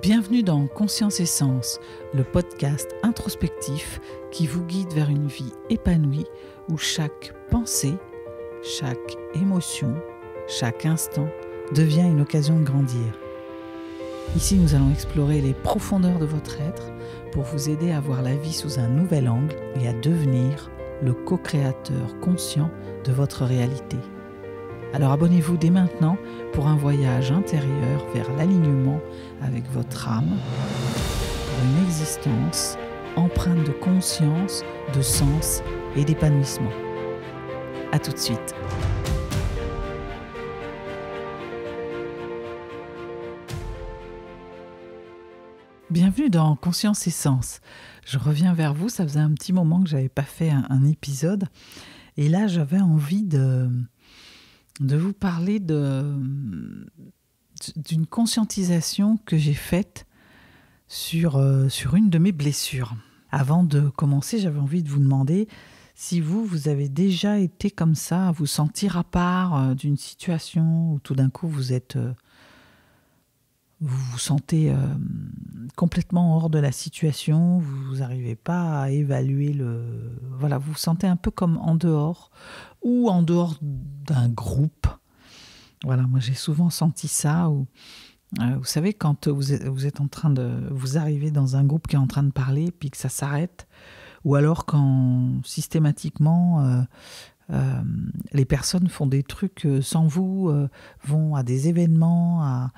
Bienvenue dans Conscience et Sens, le podcast introspectif qui vous guide vers une vie épanouie où chaque pensée, chaque émotion, chaque instant devient une occasion de grandir. Ici, nous allons explorer les profondeurs de votre être pour vous aider à voir la vie sous un nouvel angle et à devenir le co-créateur conscient de votre réalité. Alors abonnez-vous dès maintenant pour un voyage intérieur vers l'alignement avec votre âme, pour une existence empreinte de conscience, de sens et d'épanouissement. À tout de suite. Bienvenue dans Conscience et Sens. Je reviens vers vous, ça faisait un petit moment que je n'avais pas fait un épisode. Et là, j'avais envie de vous parler d'une conscientisation que j'ai faite sur une de mes blessures. Avant de commencer, j'avais envie de vous demander si vous avez déjà été comme ça, à vous sentir à part d'une situation où tout d'un coup vous vous sentez complètement hors de la situation, vous n'arrivez pas à évaluer vous vous sentez un peu comme en dehors ou en dehors d'un groupe. Voilà, moi j'ai souvent senti ça. Vous savez, quand vous êtes en train vous arrivez dans un groupe qui est en train de parler puis que ça s'arrête, ou alors quand systématiquement les personnes font des trucs sans vous, vont à des événements,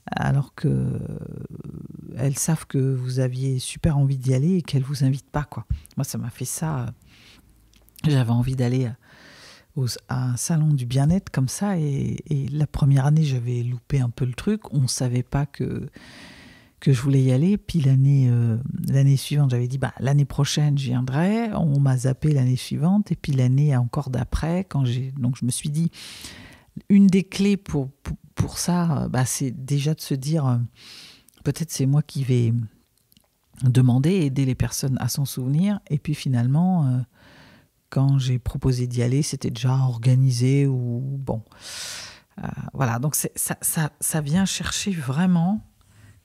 alors qu'elles savent que vous aviez super envie d'y aller et qu'elles ne vous invitent pas, quoi. Moi, ça m'a fait ça. J'avais envie d'aller à un salon du bien-être comme ça, et la première année, j'avais loupé un peu le truc. On ne savait pas que je voulais y aller. Puis l'année suivante, j'avais dit l'année prochaine, je viendrai. On m'a zappé l'année suivante. Et puis l'année encore d'après, donc je me suis dit, une des clés pour ça, c'est déjà de se dire, peut-être c'est moi qui vais demander, aider les personnes à s'en souvenir. Et puis finalement, quand j'ai proposé d'y aller, c'était déjà organisé ou bon. Voilà, donc ça vient chercher vraiment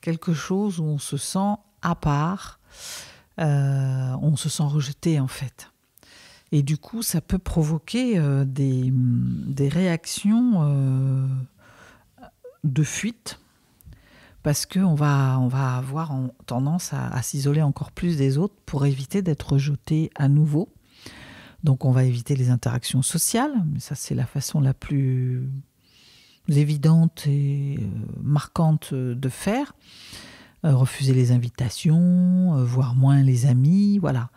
quelque chose où on se sent à part, on se sent rejeté en fait. Et du coup, ça peut provoquer des réactions de fuite, parce qu'on va avoir tendance à s'isoler encore plus des autres pour éviter d'être rejeté à nouveau. Donc on va éviter les interactions sociales, mais ça c'est la façon la plus évidente et marquante de faire. Refuser les invitations, voir moins les amis, voilà.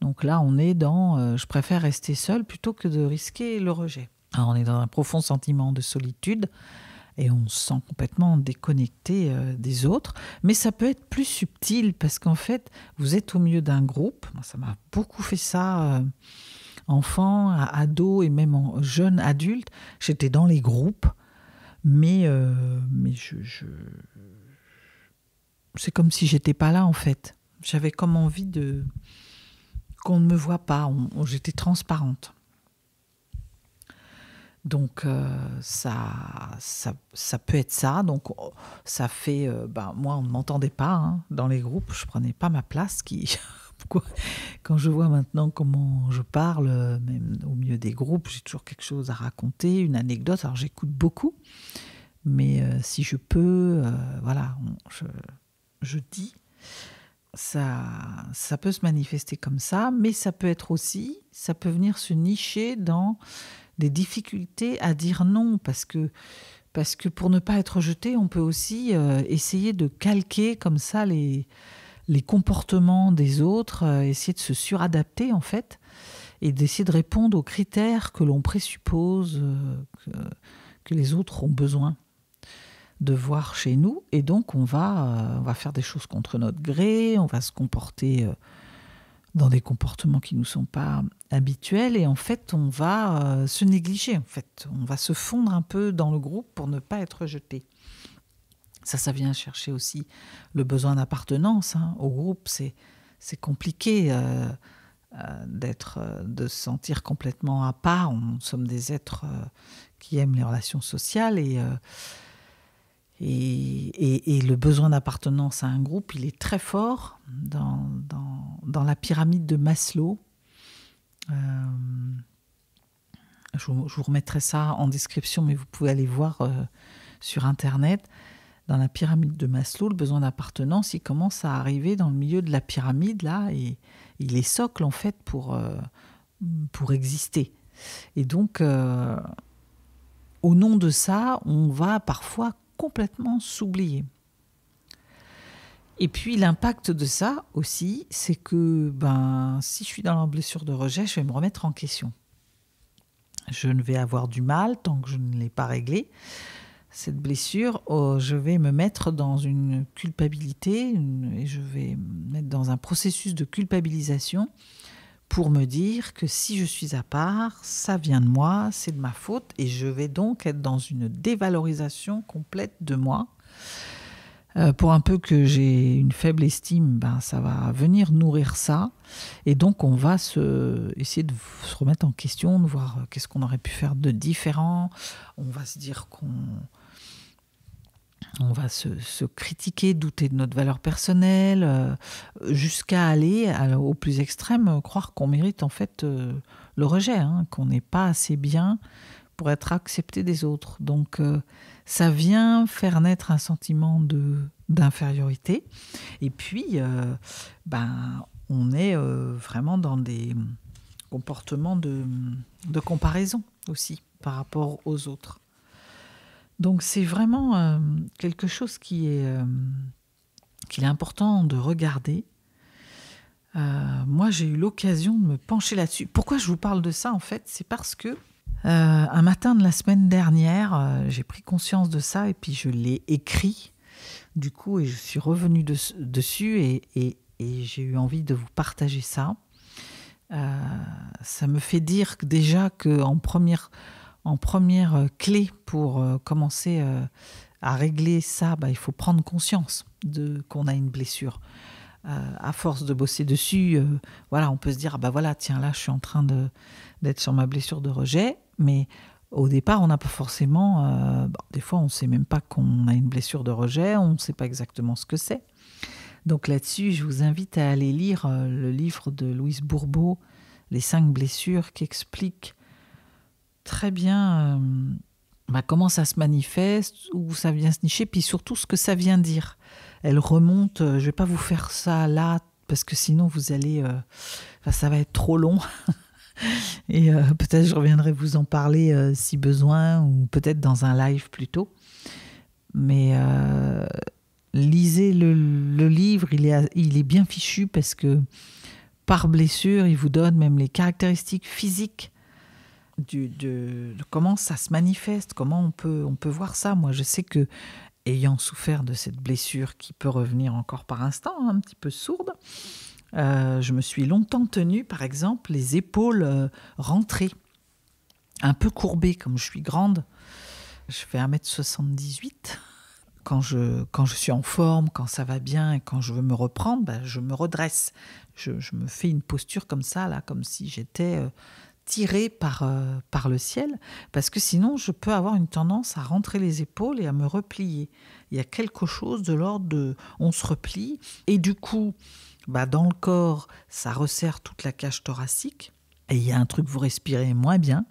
Donc là on est dans je préfère rester seul plutôt que de risquer le rejet. Alors, on est dans un profond sentiment de solitude et on se sent complètement déconnecté des autres, mais ça peut être plus subtil parce qu'en fait vous êtes au milieu d'un groupe. Moi, ça m'a beaucoup fait ça enfant, ado et même jeune adulte. J'étais dans les groupes, mais c'est comme si j'étais pas là en fait. J'avais comme envie qu'on ne me voit pas. J'étais transparente. Donc ça peut être ça. Donc ça fait, moi on ne m'entendait pas dans les groupes. Je prenais pas ma place. Quand je vois maintenant comment je parle, même au milieu des groupes, j'ai toujours quelque chose à raconter, une anecdote. Alors j'écoute beaucoup, mais si je peux, je dis. Ça peut se manifester comme ça, mais ça peut venir se nicher dans des difficultés à dire non, parce que pour ne pas être rejeté, on peut aussi essayer de calquer comme ça les comportements des autres, essayer de se suradapter en fait, et d'essayer de répondre aux critères que l'on présuppose que les autres ont besoin de voir chez nous. Et donc on va faire des choses contre notre gré, on va se comporter dans des comportements qui ne nous sont pas habituels, et en fait on va se négliger, en fait on va se fondre un peu dans le groupe pour ne pas être rejeté. Ça vient chercher aussi le besoin d'appartenance au groupe. C'est compliqué de se sentir complètement à part. Nous sommes des êtres qui aiment les relations sociales, et et le besoin d'appartenance à un groupe, il est très fort dans la pyramide de Maslow. Je vous remettrai ça en description, mais vous pouvez aller voir sur Internet. Dans la pyramide de Maslow, le besoin d'appartenance, il commence à arriver dans le milieu de la pyramide, là, et il est socle, en fait, pour exister. Et donc, au nom de ça, on va parfois complètement s'oublier. Et puis, l'impact de ça aussi, c'est que si je suis dans la blessure de rejet, je vais me remettre en question. Je ne vais avoir du mal tant que je ne l'ai pas réglée. Cette blessure, je vais me mettre dans une culpabilité et je vais me mettre dans un processus de culpabilisation pour me dire que si je suis à part, ça vient de moi, c'est de ma faute, et je vais donc être dans une dévalorisation complète de moi. Pour un peu que j'ai une faible estime, ça va venir nourrir ça. Et donc, on va essayer de se remettre en question, de voir qu'est-ce qu'on aurait pu faire de différent. On va se dire on va se critiquer, douter de notre valeur personnelle, jusqu'à aller au plus extrême, croire qu'on mérite en fait le rejet, qu'on n'est pas assez bien pour être accepté des autres. Donc, ça vient faire naître un sentiment d'infériorité. Et puis, on est vraiment dans des comportements de comparaison aussi par rapport aux autres. Donc, c'est vraiment quelque chose qu'il est important de regarder. Moi, j'ai eu l'occasion de me pencher là-dessus. Pourquoi je vous parle de ça, en fait ? C'est parce que un matin de la semaine dernière, j'ai pris conscience de ça et puis je l'ai écrit. Du coup, et je suis revenue dessus et j'ai eu envie de vous partager ça. Ça me fait dire que déjà qu'en première clé pour commencer à régler ça, il faut prendre conscience qu'on a une blessure. À force de bosser dessus, on peut se dire tiens, là je suis en train d'être sur ma blessure de rejet, mais au départ on n'a pas forcément des fois on ne sait même pas qu'on a une blessure de rejet, on ne sait pas exactement ce que c'est. Donc là-dessus, je vous invite à aller lire le livre de Louise Bourbeau, Les 5 blessures, qui explique très bien comment ça se manifeste, où ça vient se nicher, puis surtout ce que ça vient dire. Elle remonte, je ne vais pas vous faire ça là, parce que sinon vous allez... ça va être trop long. Et peut-être je reviendrai vous en parler si besoin, ou peut-être dans un live plus tôt. Mais lisez le livre, il est bien fichu, parce que par blessure, il vous donne même les caractéristiques physiques de comment ça se manifeste, comment on peut voir ça. Moi, je sais que, ayant souffert de cette blessure qui peut revenir encore par instant, un petit peu sourde, je me suis longtemps tenue, par exemple, les épaules rentrées, un peu courbées, comme je suis grande. Je fais 1m78. Quand je suis en forme, quand ça va bien et quand je veux me reprendre, je me redresse. Je me fais une posture comme ça, là, comme si j'étais tirée par le ciel, parce que sinon je peux avoir une tendance à rentrer les épaules et à me replier. Il y a quelque chose de l'ordre de... On se replie et du coup, dans le corps, ça resserre toute la cage thoracique et il y a un truc, vous respirez moins bien.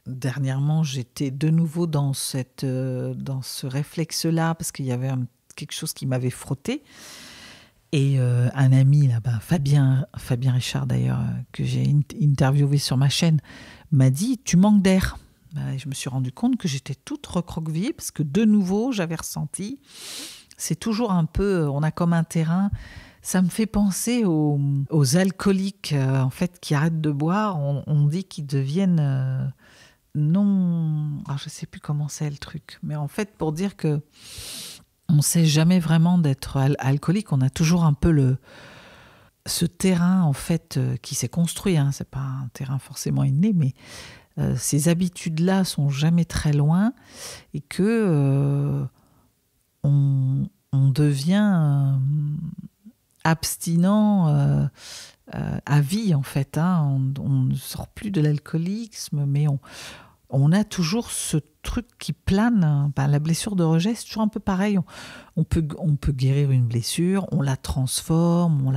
Dernièrement, j'étais de nouveau dans ce réflexe-là, parce qu'il y avait quelque chose qui m'avait frotté. Et un ami, là-bas, Fabien Richard d'ailleurs, que j'ai interviewé sur ma chaîne, m'a dit « Tu manques d'air ». Et je me suis rendu compte que j'étais toute recroquevillée, parce que de nouveau, j'avais ressenti. C'est toujours un peu, on a comme un terrain. Ça me fait penser aux alcooliques, en fait, qui arrêtent de boire. On dit qu'ils deviennent... non, alors je ne sais plus comment c'est le truc, mais en fait pour dire que on ne sait jamais vraiment d'être alcoolique, on a toujours un peu ce terrain en fait qui s'est construit, c'est pas un terrain forcément inné, mais ces habitudes-là sont jamais très loin et que on devient abstinent à vie en fait, on ne sort plus de l'alcoolisme, mais on a toujours ce truc qui plane. Hein. Ben, la blessure de rejet, c'est toujours un peu pareil. On peut guérir une blessure, on la transforme,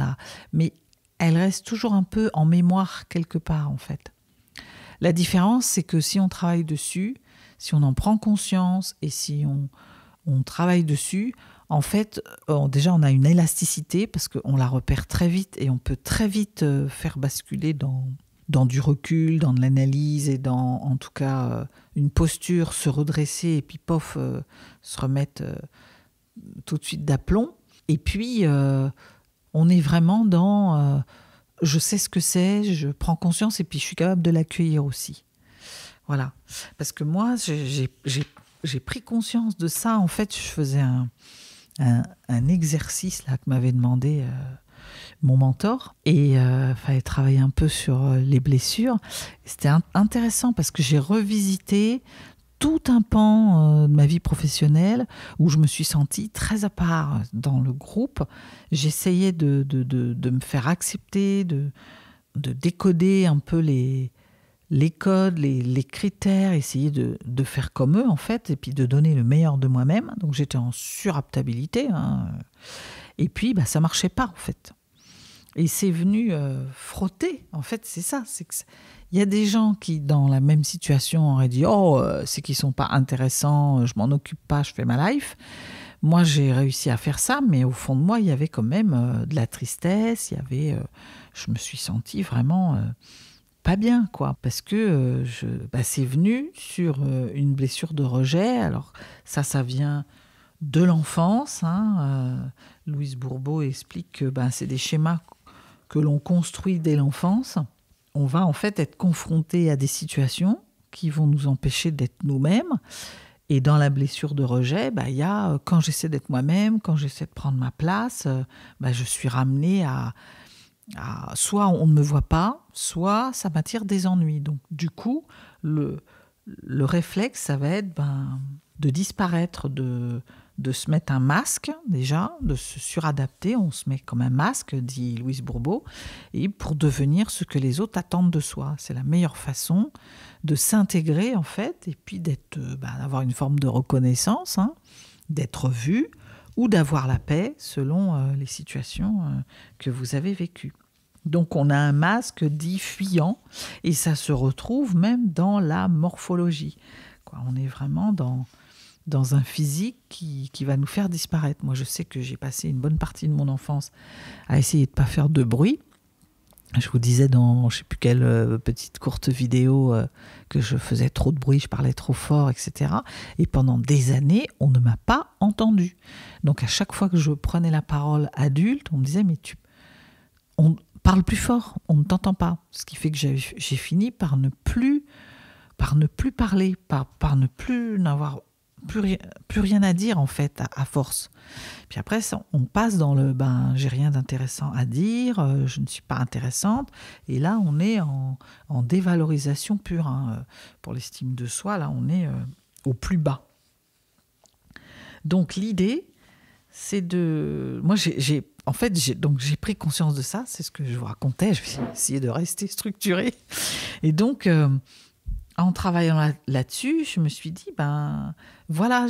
mais elle reste toujours un peu en mémoire quelque part, en fait. La différence, c'est que si on travaille dessus, si on en prend conscience et si on travaille dessus, en fait, déjà, on a une élasticité parce qu'on la repère très vite et on peut très vite faire basculer dans du recul, dans de l'analyse et dans, en tout cas, une posture, se redresser et puis, pof, se remettre tout de suite d'aplomb. Et puis, on est vraiment dans... je sais ce que c'est, je prends conscience et puis je suis capable de l'accueillir aussi. Voilà. Parce que moi, j'ai pris conscience de ça. En fait, je faisais un exercice là, que m'avait demandé mon mentor. Et il fallait travailler un peu sur les blessures. C'était intéressant parce que j'ai revisité tout un pan de ma vie professionnelle où je me suis sentie très à part dans le groupe. J'essayais de me faire accepter, de décoder un peu les codes, les critères, essayer de faire comme eux en fait, et puis de donner le meilleur de moi-même. Donc j'étais en suradaptabilité. Hein. Et puis ça marchait pas en fait. Et c'est venu frotter. En fait, c'est ça. C'est que il y a des gens qui, dans la même situation, auraient dit « Oh, c'est qu'ils sont pas intéressants, je m'en occupe pas, je fais ma life ». Moi, j'ai réussi à faire ça, mais au fond de moi, il y avait quand même de la tristesse. Je me suis sentie vraiment pas bien, quoi. Parce que c'est venu sur une blessure de rejet. Alors ça vient de l'enfance. Hein. Louise Bourbeau explique que c'est des schémas que l'on construit dès l'enfance. On va en fait être confronté à des situations qui vont nous empêcher d'être nous-mêmes. Et dans la blessure de rejet, il y a quand j'essaie d'être moi-même, quand j'essaie de prendre ma place, je suis ramenée à soit on ne me voit pas, soit ça m'attire des ennuis. Donc du coup, le réflexe, ça va être de disparaître, de se mettre un masque déjà, de se suradapter. On se met comme un masque, dit Louise Bourbeau, et pour devenir ce que les autres attendent de soi. C'est la meilleure façon de s'intégrer en fait, et puis d'avoir une forme de reconnaissance, hein, d'être vu, ou d'avoir la paix selon les situations que vous avez vécues. Donc on a un masque dit fuyant, et ça se retrouve même dans la morphologie. On est vraiment dans un physique qui va nous faire disparaître. Moi, je sais que j'ai passé une bonne partie de mon enfance à essayer de ne pas faire de bruit. Je vous disais dans je ne sais plus quelle petite courte vidéo que je faisais trop de bruit, je parlais trop fort, etc. Et pendant des années, on ne m'a pas entendu. Donc à chaque fois que je prenais la parole adulte, on me disait « mais on parle plus fort, on ne t'entend pas ». Ce qui fait que j'ai fini par ne plus parler, par ne plus n'avoir plus rien à dire en fait à force. Puis après on passe dans le j'ai rien d'intéressant à dire, je ne suis pas intéressante, et là on est en dévalorisation pure, hein. Pour l'estime de soi, là on est au plus bas. Donc l'idée c'est moi j'ai pris conscience de ça, c'est ce que je vous racontais, je vais essayer de rester structurée, et donc en travaillant là-dessus, je me suis dit, voilà,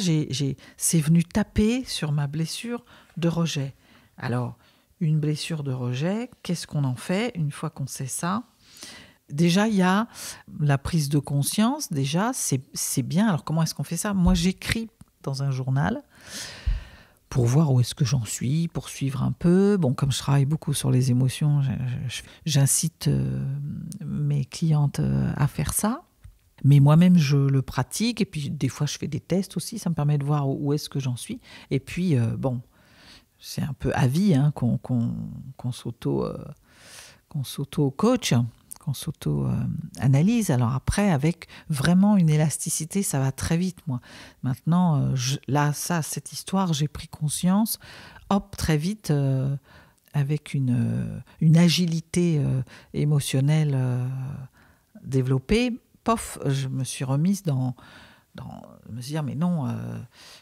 c'est venu taper sur ma blessure de rejet. Alors, une blessure de rejet, qu'est-ce qu'on en fait une fois qu'on sait ça ? Déjà, il y a la prise de conscience, déjà, c'est bien. Alors, comment est-ce qu'on fait ça ? Moi, j'écris dans un journal pour voir où est-ce que j'en suis, pour suivre un peu. Bon, comme je travaille beaucoup sur les émotions, j'incite mes clientes à faire ça. Mais moi-même, je le pratique, et puis des fois, je fais des tests aussi, ça me permet de voir où est-ce que j'en suis. Et puis, c'est un peu à vie hein, qu'on s'auto-coach, qu'on s'auto-analyse. Alors après, avec vraiment une élasticité, ça va très vite, moi. Maintenant, cette histoire, j'ai pris conscience, très vite, avec une agilité émotionnelle développée, je me suis remise Me dire, mais non,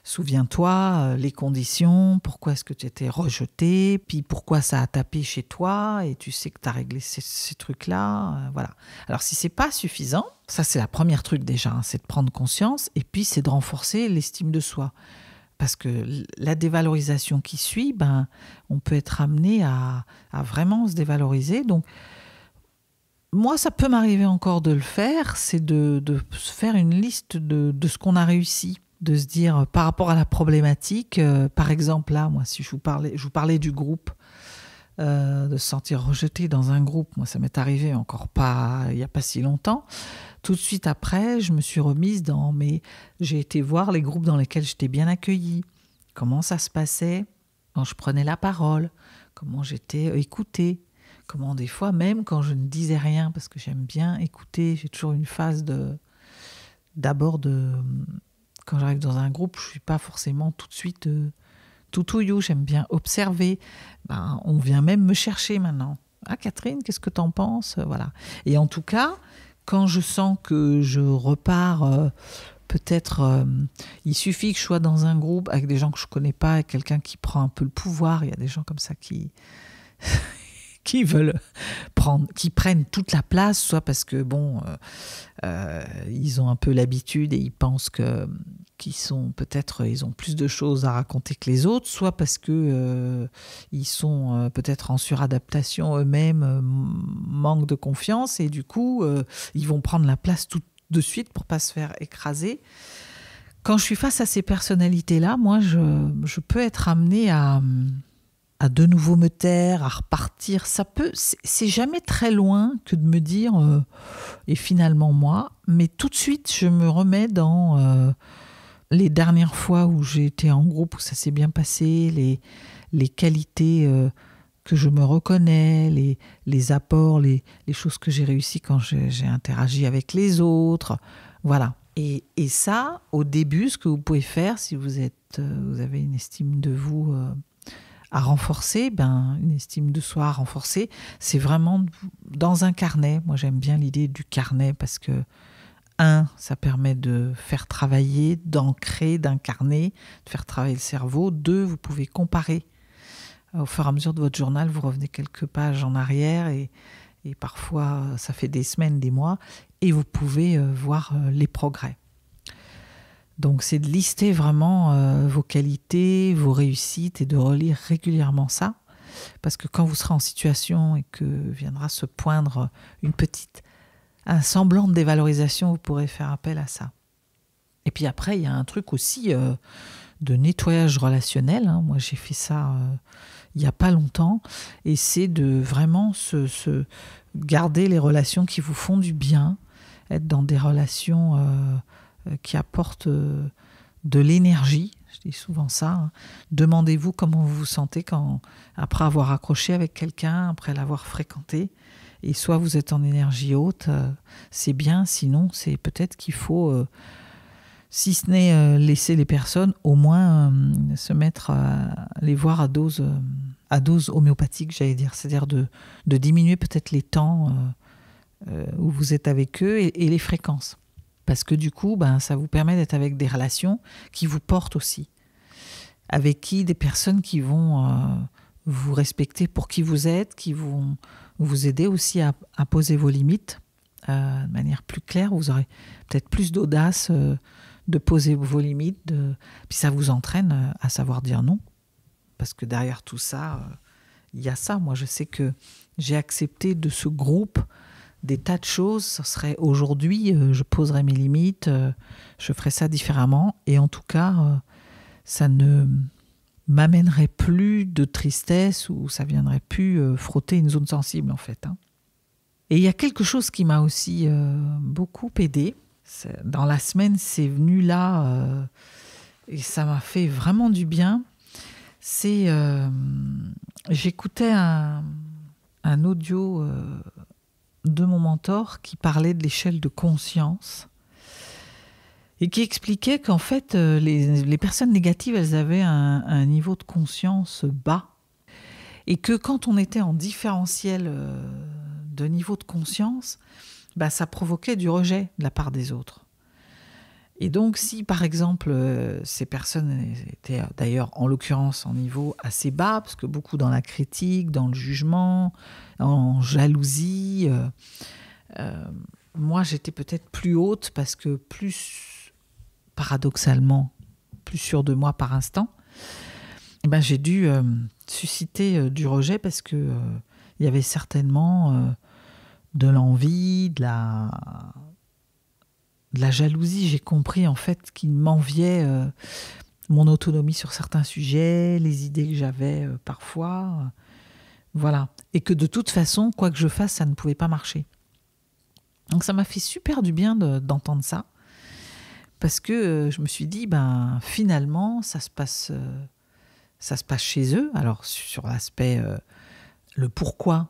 souviens-toi, les conditions, pourquoi est-ce que tu étais rejeté, puis pourquoi ça a tapé chez toi, et tu sais que tu as réglé ces trucs-là. Voilà. Alors, si c'est pas suffisant, ça, c'est la première truc déjà, hein, c'est de prendre conscience, et puis c'est de renforcer l'estime de soi. Parce que la dévalorisation qui suit, on peut être amené à vraiment se dévaloriser. Donc, moi, ça peut m'arriver encore de le faire, c'est de se faire une liste de ce qu'on a réussi, de se dire par rapport à la problématique, par exemple là, moi, si je vous parlais du groupe, de se sentir rejeté dans un groupe, moi ça m'est arrivé encore pas, il n'y a pas si longtemps. Tout de suite après, je me suis remise j'ai été voir les groupes dans lesquels j'étais bien accueillie, comment ça se passait quand je prenais la parole, comment j'étais écoutée. Comment des fois, même quand je ne disais rien, parce que j'aime bien écouter, j'ai toujours une phase quand j'arrive dans un groupe, je ne suis pas forcément tout de suite tout ouillou, j'aime bien observer. On vient même me chercher maintenant. Ah Catherine, qu'est-ce que t'en penses? Voilà. Et en tout cas, quand je sens que je repars, peut-être, il suffit que je sois dans un groupe avec des gens que je ne connais pas, avec quelqu'un qui prend un peu le pouvoir, il y a des gens comme ça qui qui prennent toute la place, soit parce que ils ont un peu l'habitude et ils pensent qu'ils ont plus de choses à raconter que les autres, soit parce que ils sont peut-être en suradaptation eux-mêmes, manque de confiance, et du coup ils vont prendre la place tout de suite pour pas se faire écraser. Quand je suis face à ces personnalités-là, moi je peux être amenée à de nouveau me taire, à repartir. C'est jamais très loin que de me dire et finalement moi, mais tout de suite je me remets dans les dernières fois où j'ai été en groupe, où ça s'est bien passé, les qualités que je me reconnais, les apports, les choses que j'ai réussi quand j'ai interagi avec les autres. Voilà. Et ça, au début, ce que vous pouvez faire si vous avez une estime de vous à renforcer, une estime de soi à renforcer, c'est vraiment dans un carnet. Moi, j'aime bien l'idée du carnet parce que, ça permet de faire travailler, d'ancrer, d'incarner, de faire travailler le cerveau. 2, vous pouvez comparer. Au fur et à mesure de votre journal, vous revenez quelques pages en arrière et parfois, ça fait des semaines, des mois, et vous pouvez voir les progrès. Donc, c'est de lister vraiment vos qualités, vos réussites et de relire régulièrement ça. Parce que quand vous serez en situation et que viendra se poindre un semblant de dévalorisation, vous pourrez faire appel à ça. Et puis après, il y a un truc aussi de nettoyage relationnel. Hein. Moi, j'ai fait ça il n'y a pas longtemps. Et c'est de vraiment se garder les relations qui vous font du bien, être dans des relations qui apportent de l'énergie. Je dis souvent ça. Hein. Demandez-vous comment vous vous sentez après avoir accroché avec quelqu'un, après l'avoir fréquenté. Et soit vous êtes en énergie haute, c'est bien. Sinon, c'est peut-être qu'il faut, si ce n'est laisser les personnes, au moins se mettre à les voir à dose homéopathique, j'allais dire. C'est-à-dire de diminuer peut-être les temps où vous êtes avec eux et les fréquences. Parce que du coup, ça vous permet d'être avec des relations qui vous portent aussi. Avec des personnes qui vont vous respecter pour qui vous êtes, qui vont vous aider aussi à poser vos limites de manière plus claire. Vous aurez peut-être plus d'audace de poser vos limites. Puis ça vous entraîne à savoir dire non. Parce que derrière tout ça, il y a ça. Moi, je sais que j'ai accepté de ce groupe des tas de choses. Ce serait aujourd'hui, je poserais mes limites, je ferais ça différemment. Et en tout cas, ça ne m'amènerait plus de tristesse ou ça viendrait plus frotter une zone sensible, en fait. Hein. Et il y a quelque chose qui m'a aussi beaucoup aidée. Dans la semaine, c'est venu là et ça m'a fait vraiment du bien. J'écoutais un audio de mon mentor qui parlait de l'échelle de conscience et qui expliquait qu'en fait, les personnes négatives, elles avaient un niveau de conscience bas et que quand on était en différentiel de niveau de conscience, ça provoquait du rejet de la part des autres. Et donc, si par exemple, ces personnes étaient d'ailleurs, en l'occurrence, en niveau assez bas, parce que beaucoup dans la critique, dans le jugement, en jalousie, moi j'étais peut-être plus haute parce que plus, paradoxalement, plus sûre de moi par instant, j'ai dû susciter du rejet parce que il y avait certainement de l'envie, de la jalousie. J'ai compris en fait qu'ils m'enviaient mon autonomie sur certains sujets, les idées que j'avais parfois, voilà. Et que de toute façon, quoi que je fasse, ça ne pouvait pas marcher. Donc ça m'a fait super du bien d'entendre ça, parce que je me suis dit, finalement, ça se passe chez eux. Alors sur l'aspect, le pourquoi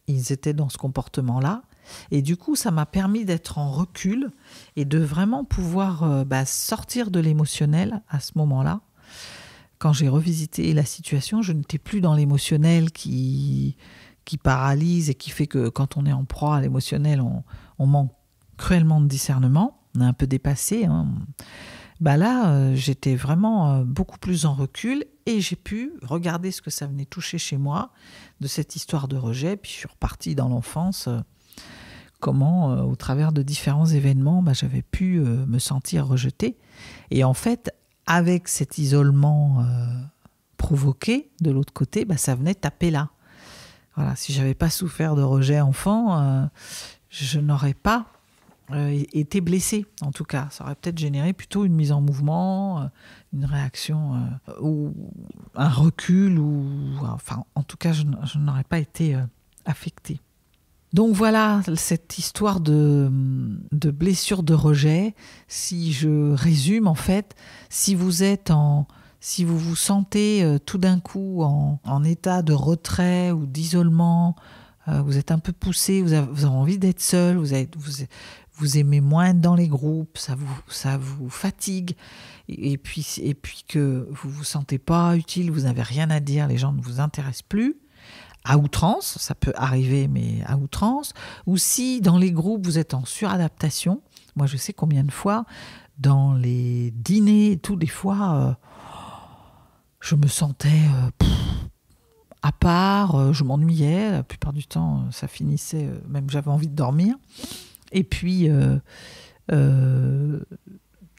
ils étaient dans ce comportement-là. Et du coup, ça m'a permis d'être en recul et de vraiment pouvoir sortir de l'émotionnel à ce moment-là. Quand j'ai revisité la situation, je n'étais plus dans l'émotionnel qui paralyse et qui fait que quand on est en proie à l'émotionnel, on manque cruellement de discernement. On est un peu dépassé. Là, j'étais vraiment beaucoup plus en recul et j'ai pu regarder ce que ça venait toucher chez moi de cette histoire de rejet. Puis je suis repartie dans l'enfance, comment, au travers de différents événements, j'avais pu me sentir rejetée. Et en fait, avec cet isolement provoqué de l'autre côté, ça venait taper là. Voilà, si je n'avais pas souffert de rejet enfant, je n'aurais pas été blessée, en tout cas. Ça aurait peut-être généré plutôt une mise en mouvement, une réaction ou un recul, en tout cas, je n'aurais pas été affectée. Donc voilà, cette histoire de blessure de rejet. Si je résume, en fait, si vous vous sentez tout d'un coup en état de retrait ou d'isolement, vous êtes un peu poussé, vous avez envie d'être seul, vous aimez moins être dans les groupes, ça vous fatigue, et puis que vous vous sentez pas utile, vous n'avez rien à dire, les gens ne vous intéressent plus, à outrance, ça peut arriver, mais à outrance, ou si dans les groupes vous êtes en suradaptation. Moi je sais combien de fois, dans les dîners, des fois, je me sentais à part, je m'ennuyais, la plupart du temps ça finissait, même j'avais envie de dormir. Et puis,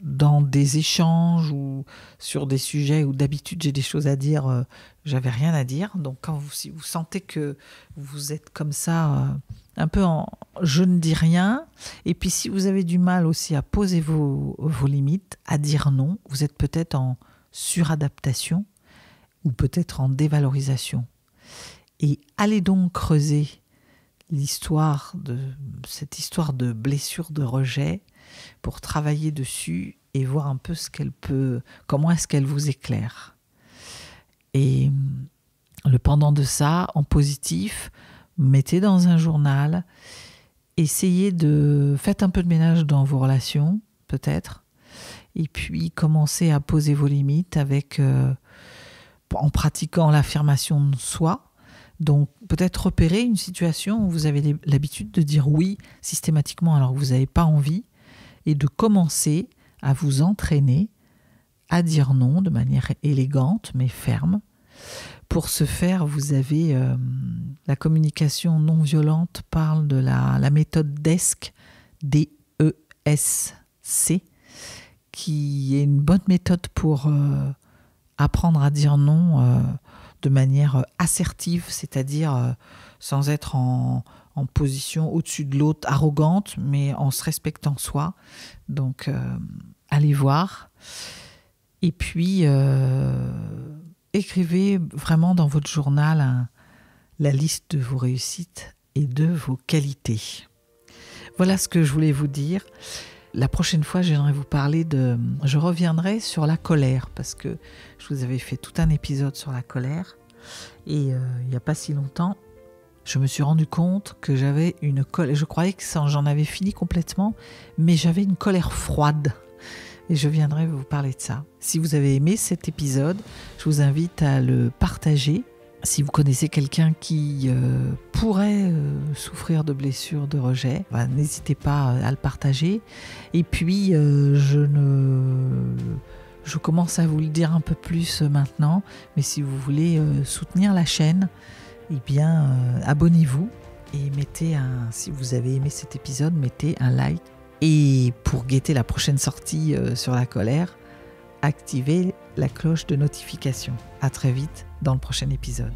dans des échanges ou sur des sujets où d'habitude j'ai des choses à dire, j'avais rien à dire. Donc, si vous sentez que vous êtes comme ça, un peu en je ne dis rien, et puis si vous avez du mal aussi à poser vos limites, à dire non, vous êtes peut-être en suradaptation ou peut-être en dévalorisation. Et allez donc creuser cette histoire de blessure de rejet pour travailler dessus et voir un peu comment est-ce qu'elle vous éclaire. Et le pendant de ça, en positif, mettez dans un journal, faites un peu de ménage dans vos relations, peut-être, et puis commencez à poser vos limites en pratiquant l'affirmation de soi. Donc, peut-être repérer une situation où vous avez l'habitude de dire oui systématiquement alors que vous n'avez pas envie, et de commencer à vous entraîner à dire non de manière élégante mais ferme. Pour ce faire, vous avez la communication non violente parle de la méthode DESC, D-E-S-C, qui est une bonne méthode pour apprendre à dire non de manière assertive, c'est-à-dire sans être en position au-dessus de l'autre, arrogante, mais en se respectant soi. Donc, allez voir. Et puis, écrivez vraiment dans votre journal la liste de vos réussites et de vos qualités. Voilà ce que je voulais vous dire. La prochaine fois, j'aimerais vous parler je reviendrai sur la colère, parce que je vous avais fait tout un épisode sur la colère. Et il n'y a pas si longtemps, je me suis rendu compte que j'avais une colère. Je croyais que j'en avais fini complètement, mais j'avais une colère froide. Et je viendrai vous parler de ça. Si vous avez aimé cet épisode, je vous invite à le partager. Si vous connaissez quelqu'un qui pourrait souffrir de blessures de rejet, n'hésitez pas à le partager. Et puis, je commence à vous le dire un peu plus maintenant, mais si vous voulez soutenir la chaîne, eh bien, abonnez-vous et si vous avez aimé cet épisode, mettez un like. Et pour guetter la prochaine sortie sur la colère, activez la cloche de notification. À très vite dans le prochain épisode.